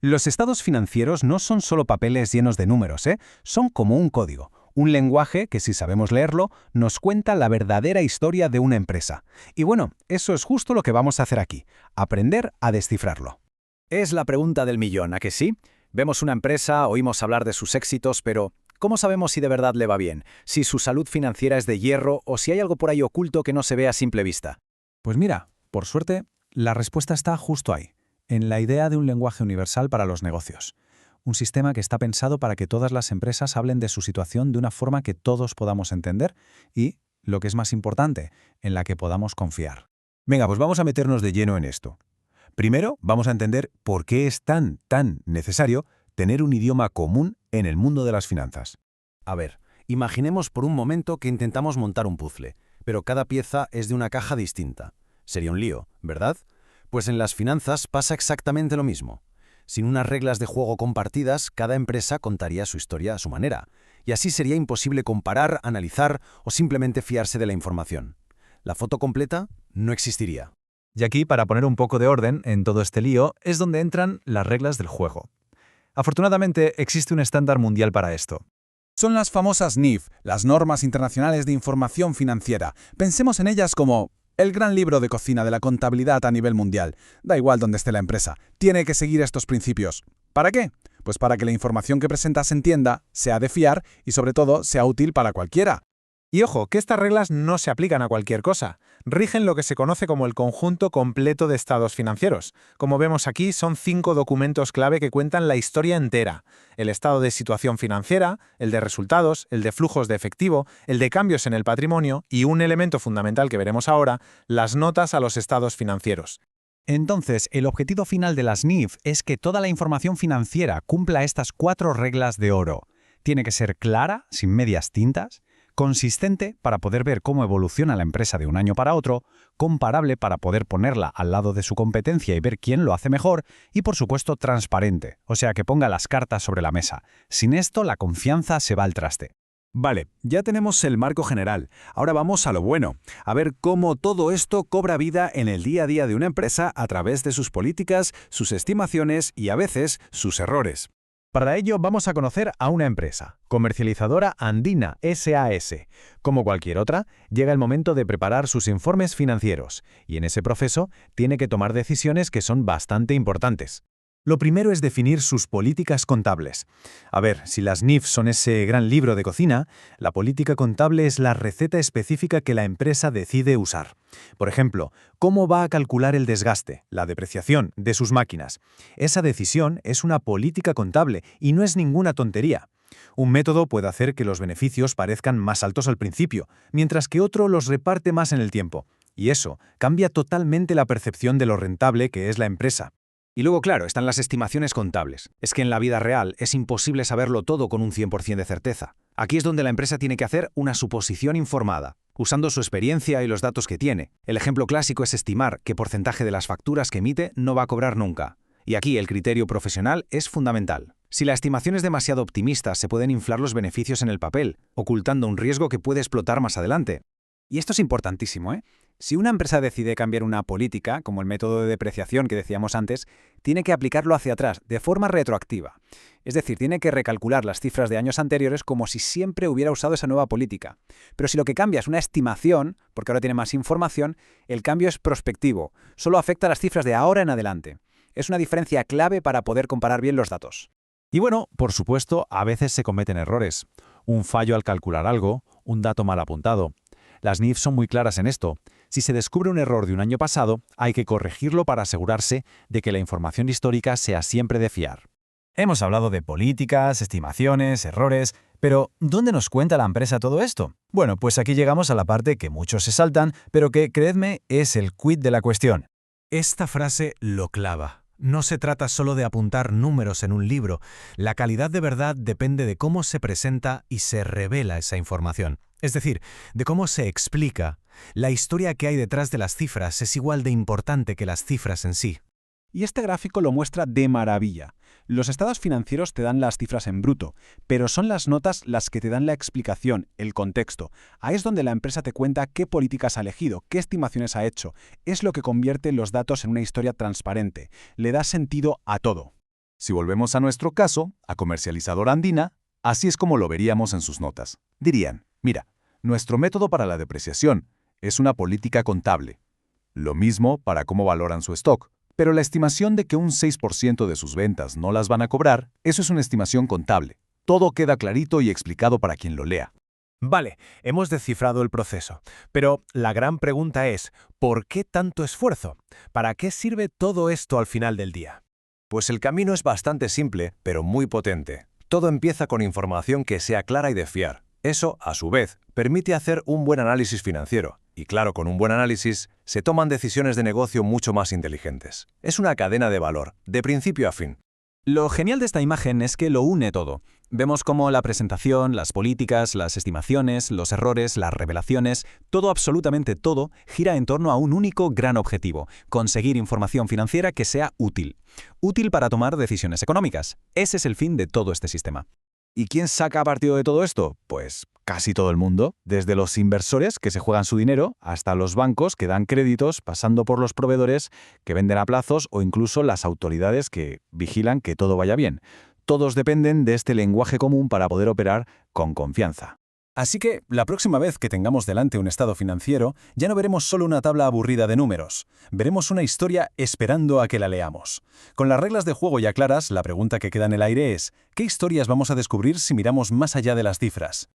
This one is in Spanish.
Los estados financieros no son solo papeles llenos de números, ¿eh? Son como un código, un lenguaje que, si sabemos leerlo, nos cuenta la verdadera historia de una empresa. Y bueno, eso es justo lo que vamos a hacer aquí, aprender a descifrarlo. Es la pregunta del millón, ¿a que sí? Vemos una empresa, oímos hablar de sus éxitos, pero ¿cómo sabemos si de verdad le va bien? Si su salud financiera es de hierro o si hay algo por ahí oculto que no se ve a simple vista. Pues mira, por suerte, la respuesta está justo ahí, en la idea de un lenguaje universal para los negocios. Un sistema que está pensado para que todas las empresas hablen de su situación de una forma que todos podamos entender y, lo que es más importante, en la que podamos confiar. Venga, pues vamos a meternos de lleno en esto. Primero, vamos a entender por qué es tan necesario tener un idioma común en el mundo de las finanzas. A ver, imaginemos por un momento que intentamos montar un puzzle, pero cada pieza es de una caja distinta. Sería un lío, ¿verdad? Pues en las finanzas pasa exactamente lo mismo. Sin unas reglas de juego compartidas, cada empresa contaría su historia a su manera, y así sería imposible comparar, analizar o simplemente fiarse de la información. La foto completa no existiría. Y aquí, para poner un poco de orden en todo este lío, es donde entran las reglas del juego. Afortunadamente, existe un estándar mundial para esto. Son las famosas NIF, las Normas Internacionales de Información Financiera. Pensemos en ellas como el gran libro de cocina de la contabilidad a nivel mundial. Da igual dónde esté la empresa, tiene que seguir estos principios. ¿Para qué? Pues para que la información que presenta se entienda, sea de fiar y sobre todo sea útil para cualquiera. Y ojo, que estas reglas no se aplican a cualquier cosa. Rigen lo que se conoce como el conjunto completo de estados financieros. Como vemos aquí, son 5 documentos clave que cuentan la historia entera. El estado de situación financiera, el de resultados, el de flujos de efectivo, el de cambios en el patrimonio y un elemento fundamental que veremos ahora, las notas a los estados financieros. Entonces, el objetivo final de las NIF es que toda la información financiera cumpla estas 4 reglas de oro. Tiene que ser clara, sin medias tintas, consistente para poder ver cómo evoluciona la empresa de un año para otro, comparable para poder ponerla al lado de su competencia y ver quién lo hace mejor, y por supuesto transparente, o sea que ponga las cartas sobre la mesa. Sin esto, la confianza se va al traste. Vale, ya tenemos el marco general. Ahora vamos a lo bueno, a ver cómo todo esto cobra vida en el día a día de una empresa a través de sus políticas, sus estimaciones y a veces sus errores. Para ello vamos a conocer a una empresa, Comercializadora Andina SAS. Como cualquier otra, llega el momento de preparar sus informes financieros, y en ese proceso tiene que tomar decisiones que son bastante importantes. Lo primero es definir sus políticas contables. A ver, si las NIF son ese gran libro de cocina, la política contable es la receta específica que la empresa decide usar. Por ejemplo, ¿cómo va a calcular el desgaste, la depreciación de sus máquinas? Esa decisión es una política contable y no es ninguna tontería. Un método puede hacer que los beneficios parezcan más altos al principio, mientras que otro los reparte más en el tiempo. Y eso cambia totalmente la percepción de lo rentable que es la empresa. Y luego, claro, están las estimaciones contables. Es que en la vida real es imposible saberlo todo con un 100% de certeza. Aquí es donde la empresa tiene que hacer una suposición informada, usando su experiencia y los datos que tiene. El ejemplo clásico es estimar qué porcentaje de las facturas que emite no va a cobrar nunca. Y aquí el criterio profesional es fundamental. Si la estimación es demasiado optimista, se pueden inflar los beneficios en el papel, ocultando un riesgo que puede explotar más adelante. Y esto es importantísimo, ¿eh? Si una empresa decide cambiar una política, como el método de depreciación que decíamos antes, tiene que aplicarlo hacia atrás, de forma retroactiva. Es decir, tiene que recalcular las cifras de años anteriores como si siempre hubiera usado esa nueva política. Pero si lo que cambia es una estimación, porque ahora tiene más información, el cambio es prospectivo, solo afecta a las cifras de ahora en adelante. Es una diferencia clave para poder comparar bien los datos. Y bueno, por supuesto, a veces se cometen errores. Un fallo al calcular algo, un dato mal apuntado. Las NIF son muy claras en esto. Si se descubre un error de un año pasado, hay que corregirlo para asegurarse de que la información histórica sea siempre de fiar. Hemos hablado de políticas, estimaciones, errores, pero ¿dónde nos cuenta la empresa todo esto? Bueno, pues aquí llegamos a la parte que muchos se saltan, pero que, creedme, es el quid de la cuestión. Esta frase lo clava. No se trata solo de apuntar números en un libro. La calidad de verdad depende de cómo se presenta y se revela esa información. Es decir, de cómo se explica. La historia que hay detrás de las cifras es igual de importante que las cifras en sí. Y este gráfico lo muestra de maravilla. Los estados financieros te dan las cifras en bruto, pero son las notas las que te dan la explicación, el contexto. Ahí es donde la empresa te cuenta qué políticas ha elegido, qué estimaciones ha hecho. Es lo que convierte los datos en una historia transparente. Le da sentido a todo. Si volvemos a nuestro caso, a Comercializadora Andina, así es como lo veríamos en sus notas. Dirían, mira, nuestro método para la depreciación es una política contable. Lo mismo para cómo valoran su stock. Pero la estimación de que un 6% de sus ventas no las van a cobrar, eso es una estimación contable. Todo queda clarito y explicado para quien lo lea. Vale, hemos descifrado el proceso. Pero la gran pregunta es, ¿por qué tanto esfuerzo? ¿Para qué sirve todo esto al final del día? Pues el camino es bastante simple, pero muy potente. Todo empieza con información que sea clara y de fiar. Eso, a su vez, permite hacer un buen análisis financiero. Y claro, con un buen análisis, se toman decisiones de negocio mucho más inteligentes. Es una cadena de valor, de principio a fin. Lo genial de esta imagen es que lo une todo. Vemos cómo la presentación, las políticas, las estimaciones, los errores, las revelaciones, todo, absolutamente todo, gira en torno a un único gran objetivo: conseguir información financiera que sea útil. Útil para tomar decisiones económicas. Ese es el fin de todo este sistema. ¿Y quién saca partido de todo esto? Pues casi todo el mundo, desde los inversores que se juegan su dinero hasta los bancos que dan créditos, pasando por los proveedores que venden a plazos o incluso las autoridades que vigilan que todo vaya bien. Todos dependen de este lenguaje común para poder operar con confianza. Así que, la próxima vez que tengamos delante un estado financiero, ya no veremos solo una tabla aburrida de números. Veremos una historia esperando a que la leamos. Con las reglas de juego ya claras, la pregunta que queda en el aire es: ¿qué historias vamos a descubrir si miramos más allá de las cifras?